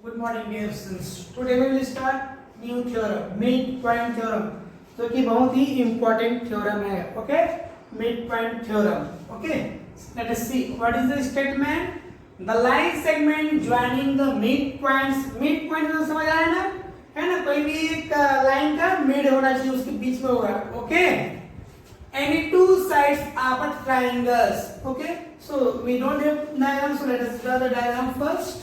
Good morning dear students. Today we will start new theorem, midpoint theorem. जो कि बहुत ही important theorem है. Okay, midpoint theorem. Okay, let us see what is the statement. The line segment joining the midpoints. Midpoint तो समझ आया ना? है ना? कोई भी एक लाइन का मिड होना चाहिए उसके बीच में होगा. Okay. Any two sides are triangles. Okay. So we don't have diagram. So let us draw the diagram first.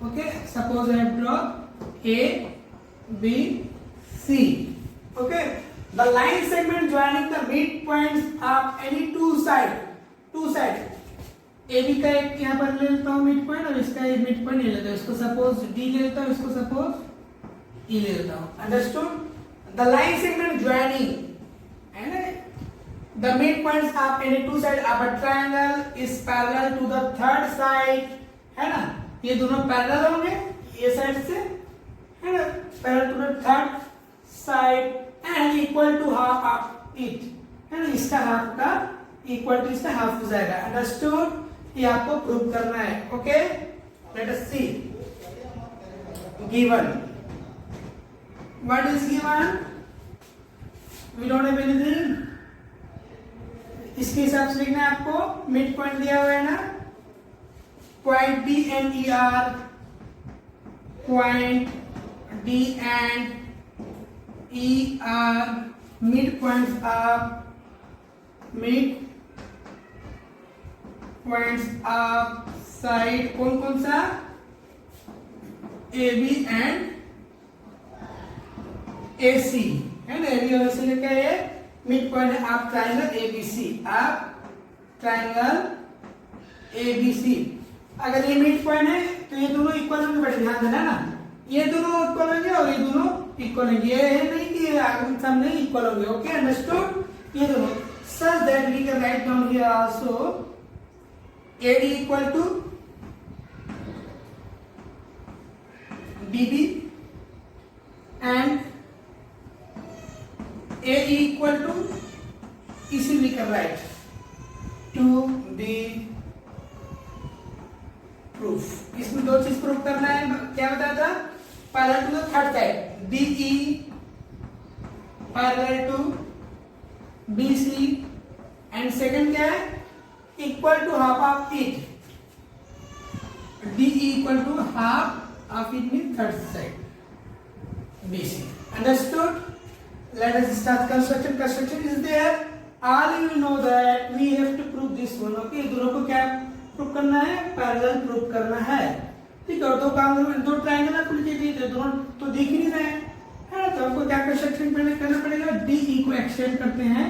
Okay, suppose I have drawn A, B, C. Okay, the line segment joining the midpoints of any two side. AB का एक यहाँ पर ले लेता हूँ mid point और इसका एक मिड पॉइंट ले लेता हूँ. इसको सपोज D ले लेता हूँ, इसको सपोज E ले लेता हूँ. Understood? The line segment joining and the midpoints of any two side of a triangle is parallel to the third side. है ना? ये दोनों पैरेलल होंगे ये साइड से, है ना? Parallel to the third side and equal to half of it, है ना? इसका हाफ का इक्वल टू इसका हाफ हो जाएगा. अंडरस्टूड? ये आपको प्रूव करना है. Okay, let us see. Given, what is given? We don't have anything. इसके हिसाब से लिखना है आपको. मिड पॉइंट दिया हुआ है ना, point D and E are point D and E are midpoints of side कौन कौन सा? AB and AC, है ना? AB और AC लेकर ये मिड पॉइंट है आप ट्राइंगल ABC. आप ट्राइंगल ABC. अगर ये मिड पॉइंट है तो ये दोनों इक्वल होंगे. बड़े ध्यान देना ना, ये दोनों इक्वल होंगे और ये दोनों इक्वल होंगे. ये है नहीं कि आगे सामने इक्वल होंगे. Okay, understood? ये दोनों such that we can write down here also AD equal to BB and AE equal to EC. we can write to be proof. इसमें दो चीज प्रूफ करना है. क्या बताया था? Parallel to the third side DE parallel to BC and second क्या है? Equal to half of it. DE equal to half of it mean third side BC. Understood? Let us start construction. Construction is there. All you know that we have to prove this one. Okay, दोनों को क्या prove करना है? Parallel prove करना है. ठीक है, और दो काम दो ट्रायंगल आपको लिखे दिए, दोनों तो दिख ही नहीं रहे हैं, है ना? तो आपको क्या कंस्ट्रक्शन करना पड़ेगा? DE को एक्सटेंड करते हैं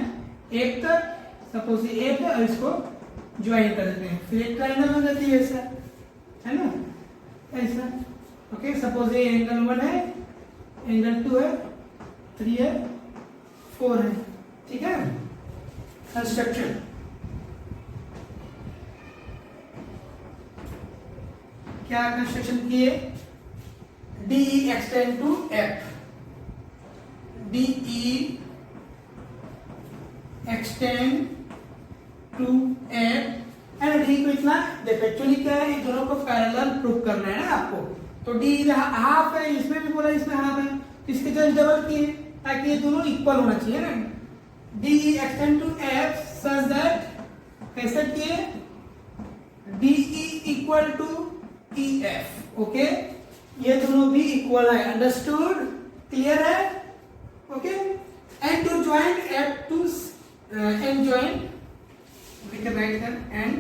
एक तक. सपोज ये एक है और इसको ज्वाइन कर देते हैं, फिर एक ट्रायंगल बन जाती है ऐसा, है ना? ऐसा. ओके, सपोज ये एंगल 1 है, एंगल 2 है, 3 है, 4 है. ठीक है. कंस्ट्रक्शन क्या कंस्ट्रक्शन किए? DE extend to F. DE extend to F and D को इतना देखो. एक्चुअली क्या है, इन दोनों को पैरेलल प्रूव करना है ना आपको. तो D हाफ है, इसमें भी बोला इसमें हाफ है, इसके जस्ट डबल किए ताकि ये दोनों इक्वल होना चाहिए ना. DE extend to F such that कैसे किए? DE equal to EF. Okay, ये दोनों भी इक्वल है. अंडरस्टूड? क्लियर है? Okay, and to join F to and join we can write here and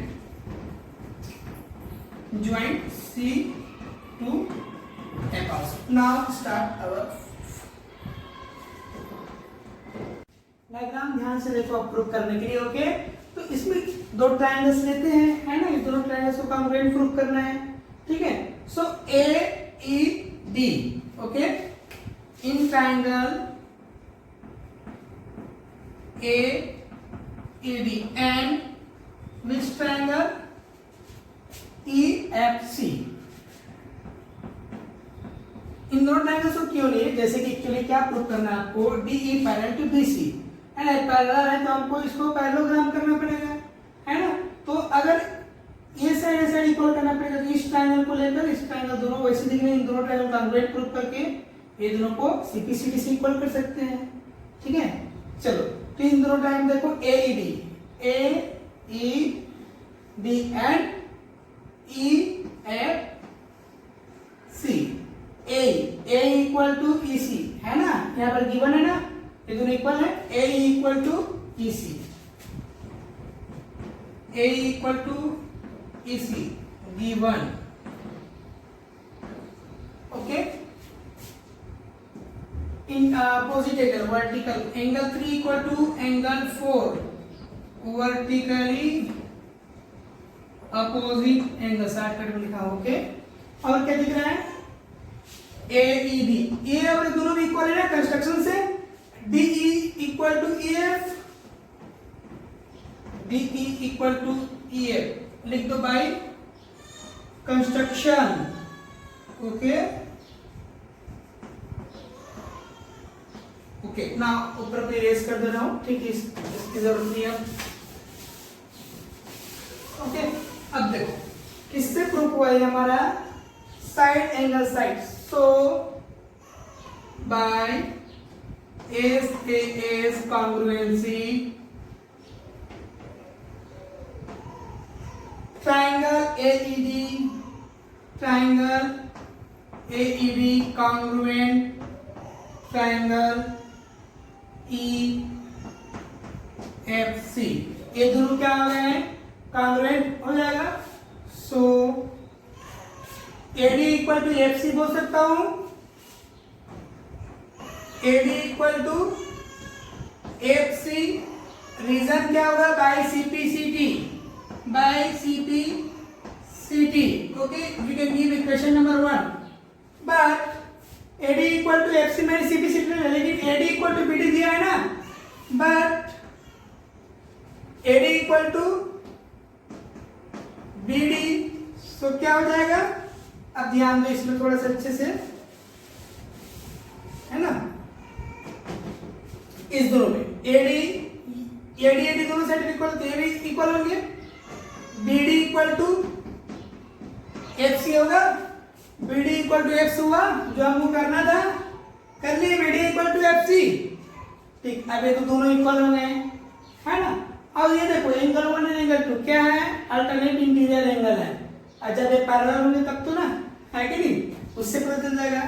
join C to F also. Now start our diagram. ध्यान से देखो प्रूव करने के लिए. ओके, तो इसमें दो ट्रायंगल्स लेते हैं, है ना? ये दोनों ट्रायंगल्स को कॉन्ग्रुएंट प्रूव करना है. ठीक है. सो AED. Okay, in triangle AED and which triangle? EFC. इन दोनों ट्रायंगल्स को क्यों लिए? जैसे कि एक्चुअली क्या प्रूव करना है आपको? DE पैरेलल टू BC, है ना? पैरेलल है तो हमको इसको पैरेललोग्राम करना पड़ेगा, है ना? तो अगर ये साइड इक्वल करना पड़ेगा तो इस ट्रायंगल को लेकर इस ट्रायंगल दोनों वैसे दिख रहे हैं, इन दोनों ट्रायंगल का कॉन्ग्रुएंट प्रूफ करके ये दोनों को सीपीसीटी से इक्वल कर सकते हैं। ठीक है, चलो तो इन दोनों ट्रायंगल देखो AED and EFC, A equal to EC है ना, यहाँ पर गिवन है ना, ये दोनों इक्वल है। A equal to EC given. Okay, in opposite angle vertical angle 3 equal to angle 4 vertically opposite angle shortcut में लिखा। ओके, और क्या दिख रहा है AED, ये और दोनों भी इक्वल है ना कंस्ट्रक्शन से। DE इक्वल टू EF लिख दो बाय कंस्ट्रक्शन। ओके ओके, ना ऊपर पे रेस कर दे रहा हूं, ठीक है, इसकी जरूरत नहीं है। ओके, अब देखो किससे प्रूफ हुआ है हमारा side angle side. So by SAS congruency triangle AED congruent triangle EFC, ये दोनों क्या हो गए हैं, कॉन्ग्रुएंट हो जाएगा। So AD equal to FC बोल सकता हूं, AD equal to FC, reason क्या होगा, by CPCT। Okay, you can give equation number 1, but AD equal to FC मैंने CPCT ले, लेकिन AD equal to BD दिया है ना, but AD equal to BD, so क्या हो जाएगा, अब ध्यान दो इसमें थोड़ा सा अच्छे से, है ना, इस दोनों में AD दोनों साइड इक्वल, तो ये भी इक्वल होंगे। BD इक्वल टू FC होगा, BD इक्वल टू X हुआ, जो हमको करना था कर लिए, BD इक्वल टू FC। ठीक, अब ये तो दोनों इक्वल हो गए, है ना। अब ये देखो एंगल 1 एंड एंगल 2 क्या है, अल्टरनेट इंटीरियर एंगल है। जब ये पैरेलल होंगे तब तो ना, है कि नहीं, उससे पता चल जाएगा।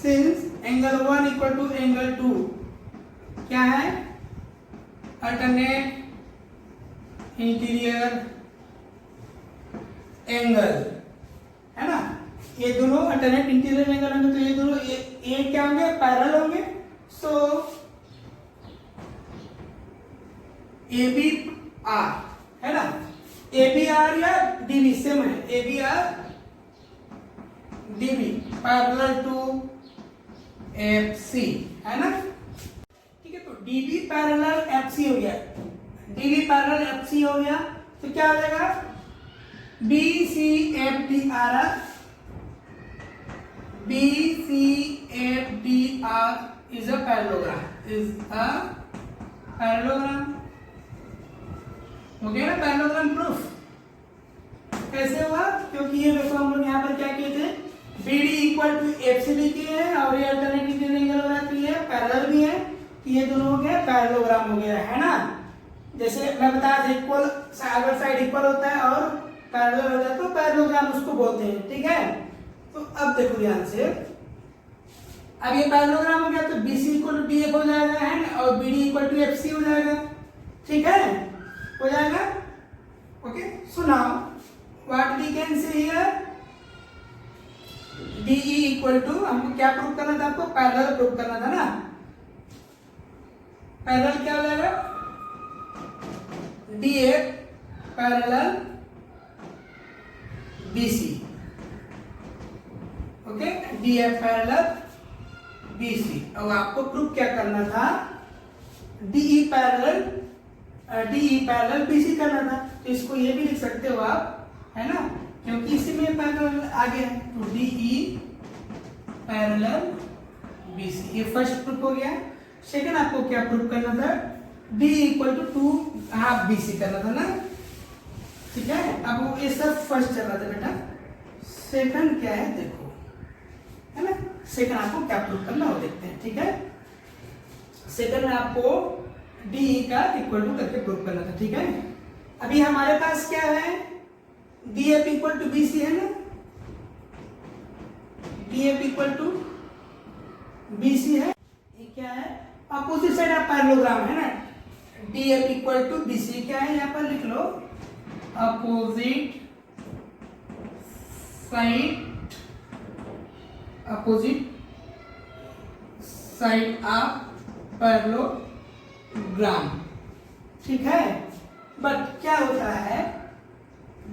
Since angle 1 equal to angle 2 क्या है, अल्टरनेट इंटीरियर एंगल, है ना। ये दोनों अल्टरनेट इंटीरियर एंगल होंगे, तो ये दोनों ये क्या होंगे, पैरेलल होंगे। सो ABR है ना, ABR या DB सेम है, ABR DB parallel to FC, है ना। ठीक है, तो DB पैरेलल FC हो गया, DB पैरेलल FC हो गया, तो क्या हो जाएगा, BCFDR is a parallelogram, हो गया ना पैरेललोग्राम प्रूफ। कैसे हुआ, क्योंकि ये देखो हम लोग यहाँ पर क्या किए थे, BD इक्वल टू FC भी किए हैं, और ये अल्टरनेट इंटीरियर एंगल हो रहा है, तो ये पैरेलल भी है, तो ये दोनों हो गया पैरेललोग्राम हो गया, है ना। जैसे मैं बताया था इक्वल अगर साइड इक्वल होता है और पैरेलल हो जाता है तो पैरेललोग्राम उसको बोलते हैं। ठीक है, तो अब देखो ध्यान से, अब ये पैरेललोग्राम हो गया तो BC इक्वल टू DF हो जाएगा, है ना, और BD इक्वल टू FC हो जाएगा। ठीक है, हो जाएगा। Okay, so now what we can say here, DE equal to, हमको क्या प्रूव करना था, आपको पैरेलल प्रूव करना था ना। पैरेलल क्या हो जाएगा, DF parallel BC। Okay, DF parallel BC। अब आपको प्रूव क्या करना था, DE पैरेलल BC करना था, तो इसको ये भी लिख सकते हो आप, है ना, क्योंकि इसी में पैरेलल आगे है, तो DE पैरेलल BC, ये फर्स्ट प्रूफ हो गया। सेकंड आपको क्या प्रूफ करना था, D equal to 2 half BC करना था ना। ठीक है, अब ये सब फर्स्ट चल रहा था बेटा। सेकंड क्या है देखो, है ना, सेकंड आपको क्या प्रूव करना हो देखते हैं, ठीक है। सेकंड में आपको डी का इक्वल टू करके प्रूव करना था, ठीक है। अभी हमारे पास क्या है, D F equal to B C है ना, D F equal to B C है, ये क्या है, अपोजिट साइड ऑफ पैरेललोग्राम है ना, D F equal to B C क्या है, यहां पर लिख लो अपोजिट साइड ऑफ पैरेललोग्राम, ठीक है। बट क्या होता है,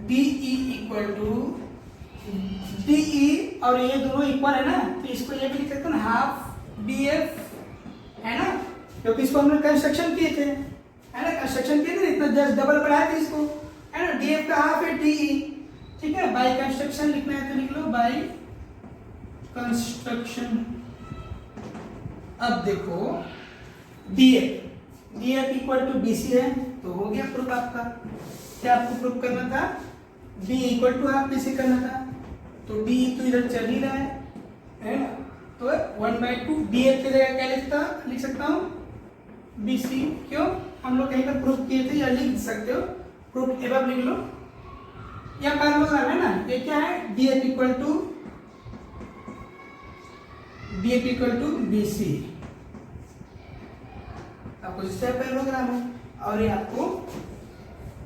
DE इक्वल टू DE और ये दोनों इक्वल है ना, तो इसको ये भी लिख सकते हैं ना, हाफ DF है ना, क्योंकि इसको हमने कंस्ट्रक्शन किए थे, है ना, कंस्ट्रक्शन किए थे, इतना जस्ट डबल बढ़ाया थे इसको, है ना, DF का हाफ है DE, ठीक है। बाय कंस्ट्रक्शन लिखना है तो लिख लो बाय कंस्ट्रक्शन। अब देखो DF इक्वल टू BC है, तो हो गया प्रूफ आपका। क्या आपको प्रूफ करना था, D equal to half BC करना था, तो D तो इधर चल ही रहा है ना, तो 1/2 DF की जगह क्या लिख सकता हूँ BC, क्यों, हम लोग कहीं पर प्रूफ किए थे, या लिख सकते हो, प्रूफ एबव लिख लो, या पैरेललोग्राम है ना, ये क्या है, DF इक्वल टू BC, आपको जिससे पैरेललोग्राम है, और ये आपको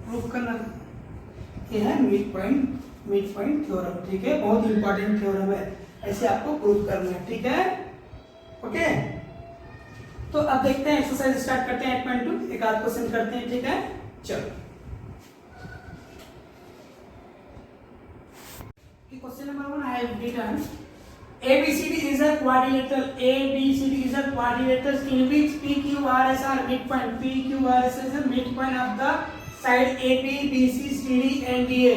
प्रूफ करना था, ये है मिड पॉइंट थ्योरम, ठीक है, बहुत इंपॉर्टेंट थ्योरम है, ऐसे आपको प्रूफ करना है, ठीक है, ओके। तो अब देखते हैं, एक्सरसाइज स्टार्ट करते हैं 8.2, एक आध क्वेश्चन करते हैं, ठीक है, चलो। Question number 1 I have written ABCD is a quadrilateral. ABCD is a quadrilateral in which PQRS are midpoint. PQRS is the midpoint of the side AP, BC, CD and DA.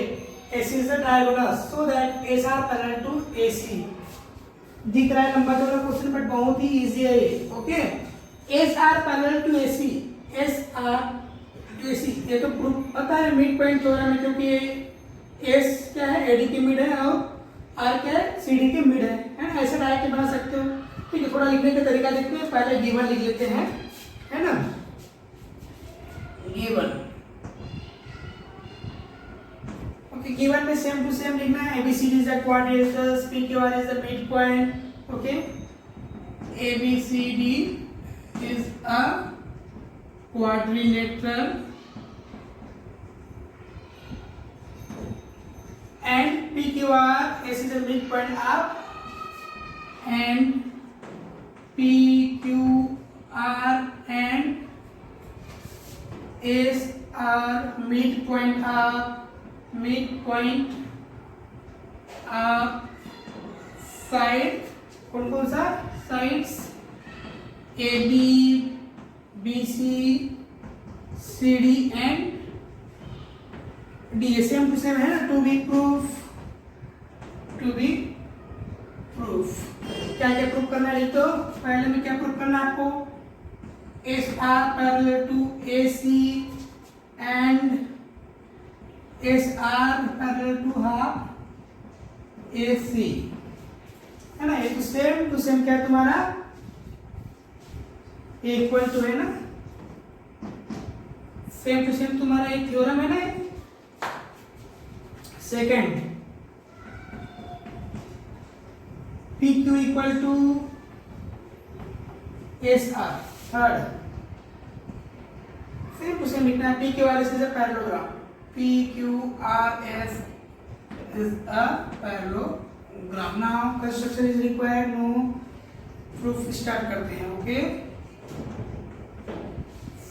AC is the diagonal so that AS are parallel to AC. दिख रहा है लंबा चौड़ा question but बहुत ही easy है ये, okay. S R parallel to AC, S R AC, ये तो प्रूफ पता है मिड पॉइंट थ्योरम है, क्योंकि ये एस क्या है, एडी की मिड है, और आर क्या है, सीडी की मिड है ना, ऐसे डायरेक्ट बना सकते हो। ठीक है, थोड़ा लिखने का तरीका देखते हैं, पहले गिवन लिख लेते हैं, है ना, गिवन, ओके। गिवन में सेम टू सेम लिखना है, ABCD is a quadrilateral, PQR is the midpoint, okay। ABCD is a quadrilateral and PQR is the midpoint of, and PQR and S are midpoint of side, कौन कौन सा sides, AB, BC, CD and DA, same to same है ना, to be proof. क्या क्या proof करना है, तो पहले में क्या प्रूफ करना है आपको, SR parallel to AC and SR parallel to half AC, है ना, ये तो सेम टू सेम क्या है तुम्हारा, इक्वल टू है ना, सेम टू सेम तुम्हारा एक थ्योरम है ना। Second, PQ equal to SR, third same to same लिखना है, PQRS is a parallelogram, PQRS is a parallelogram. Now construction is required. No proof start करते हैं, ओके।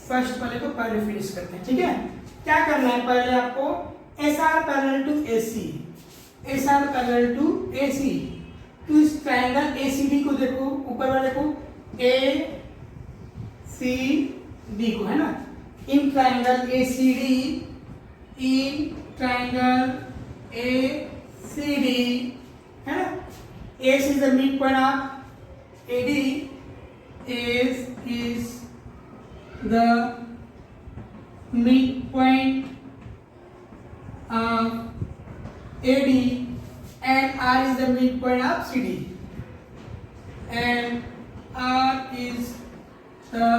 फर्स्ट पहले तो पहले फिनिश करते हैं, ठीक है। क्या करना है, पहले आपको SR parallel to AC, SR parallel to AC, तो इस ट्रायंगल ACD को देखो, ऊपर वाले को ACD को, है ना, in triangle ACD, in triangle ACD, है ना, AC is the midpoint of AD, AC is the midpoint of AD and R is the midpoint of CD, and R is the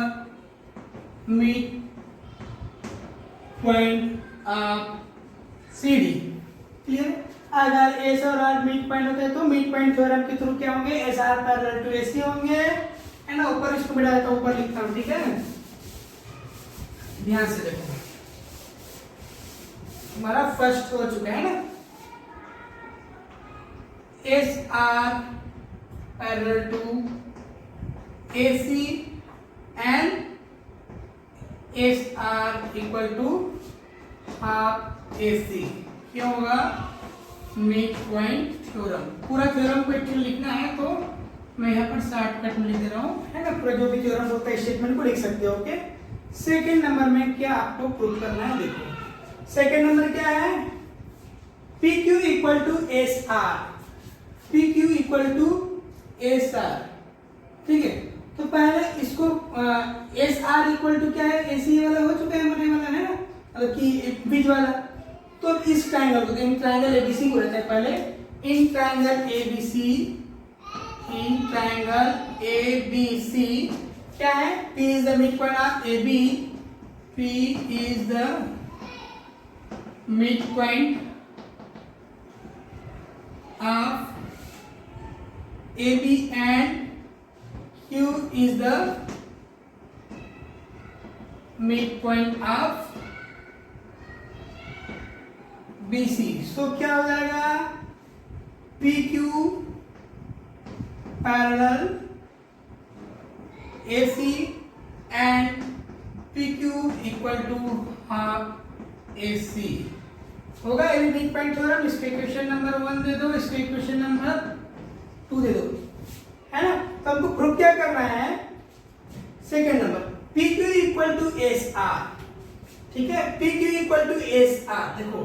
midpoint of CD. Clear? अगर S और R midpoint होते हैं तो midpoint theorem के through क्या होंगे, S R parallel to AC होंगे, है ना. ऊपर इसको बिठाया तो ऊपर लिखता हूं, ठीक है. ध्यान से देखो, हमारा फर्स्ट हो चुका है ना, S R parallel to AC and S R equal to half AC. क्या होगा, मिड पॉइंट थ्योरम. पूरा थ्योरम को एक लिखना है तो मैं यहाँ पर शॉर्टकट में लिख दे रहा हूँ, है ना. पूरा जो भी थ्योरम होता है स्टेटमेंट को लिख सकते हो. ओके. सेकेंड नंबर में क्या आपको प्रूव करना है, देखो. सेकेंड नंबर क्या है, P Q equal to S R. P Q equal to S R. ठीक है. तो पहले इसको एस आर इक्वल टू क्या है, एसी वाला हो चुका है, मने वाला है ना, मतलब कि बीच वाला. तो इस ट्रायंगल को, इन ट्रायंगल एबीसी को रहता है पहले, in triangle ABC, in triangle ABC क्या है, P is the mid point of AB, P is the mid point of AB and Q is the midpoint of BC. So क्या हो जाएगा, PQ parallel AC and PQ equal to half AC. होगा ये mid point theorem. इसके equation number 1 दे दो, इसके equation number 2 दे दो, है ना. तो हमको प्रूव क्या करना है, second number, PQ equal to SR. ठीक है, PQ इक्वल टू SR. देखो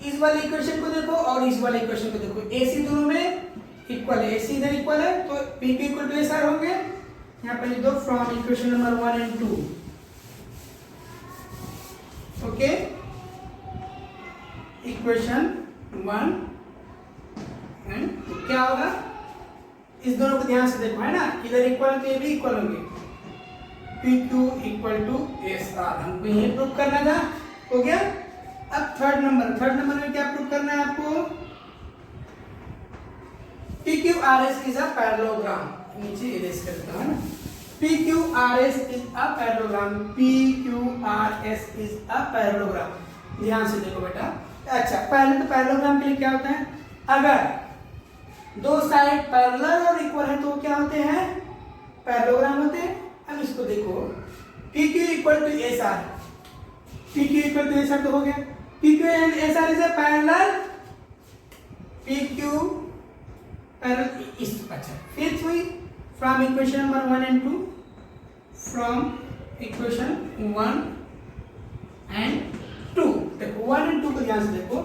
इस वाले इक्वेशन को देखो और इस वाले इक्वेशन को देखो, AC दोनों में इक्वल है, AC इधर इक्वल है, तो PQ इक्वल टू SR होंगे. यहाँ पर लिख दो from equation number 1 and 2. Okay, equation 1 and क्या होगा, इस दोनों को ध्यान से देखो, है ना. इधर इक्वल तो ये भी इक्वल होंगे. PQ इक्वल टू SR हमको ये प्रूव करना था. हो गया. अब थर्ड नंबर में क्या प्रूव करना है आपको, PQRS इज अ पैरेललोग्राम. नीचे इरेज करता हूं, है ना. PQRS is a parallelogram. PQRS is a parallelogram. ध्यान से देखो बेटा. अच्छा, पहले तो पैरेललोग्राम के लिए क्या होता है, अगर दो साइड पैरेलल और इक्वल है तो क्या होते हैं, पैरेललोग्राम होते हैं. अब इसको देखो, PQ equal to SR. PQ equal to SR तो हो गया. PQ and SR is a parallel. PQ parallel is. अच्छा, फिर हुई from equation number 1 and 2. From equation 1 and 2. देखो 1 and 2 को ध्यान से देखो.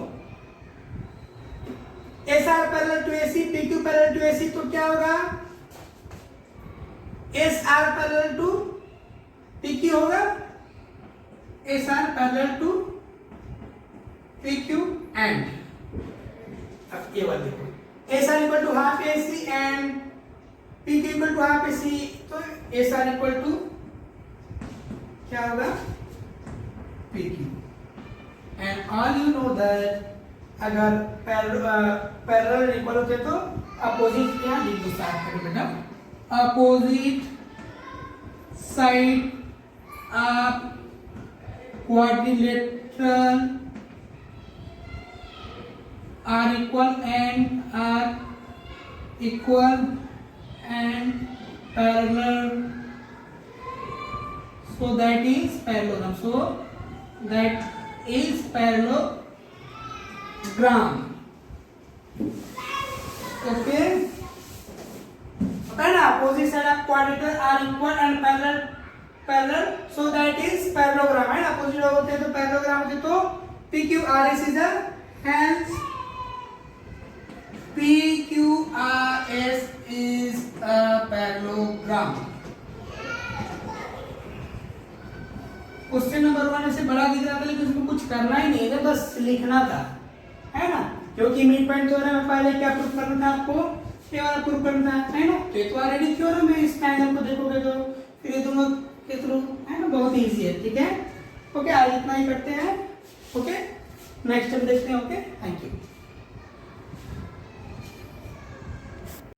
SR parallel to AC, PQ parallel to AC, तो क्या होगा, SR पैरेलल टू PQ होगा, SR parallel to PQ and. अब ये वाला देखो, SR equal to half AC and PQ equal to half AC, तो SR इक्वल टू क्या होगा, PQ. And all you know that अगर पैरेलल इक्वल होते तो अपोजिट क्या लिख दो साथ में बेटा, opposite side of quadrilateral are equal and parallel, so that is parallelogram. So that is parallelogram. Okay, है ना. opposite side of quadrilateral are equal and parallel, so that is parallelogram. है ना, opposite होते तो parallelogram होते तो PQRS is a, hence PQRS is a parallelogram. Question number 1 ऐसे बड़ा दिख रहा था लेकिन उसमें कुछ करना ही नहीं है, बस लिखना था, है ना. क्योंकि मिड पॉइंट थ्योरम में पहले क्या प्रूफ करना था आपको, ये वाला प्रूफ करना था, है ना। तो ये तो ऑलरेडी थ्योरम है, इस ट्रायंगल को देखोगे तो फिर ये दोनों के थ्रू, है ना, बहुत इजी है, ठीक है। ओके, आज इतना ही करते हैं। ओके, नेक्स्ट टाइम देखते हैं। Okay, thank you.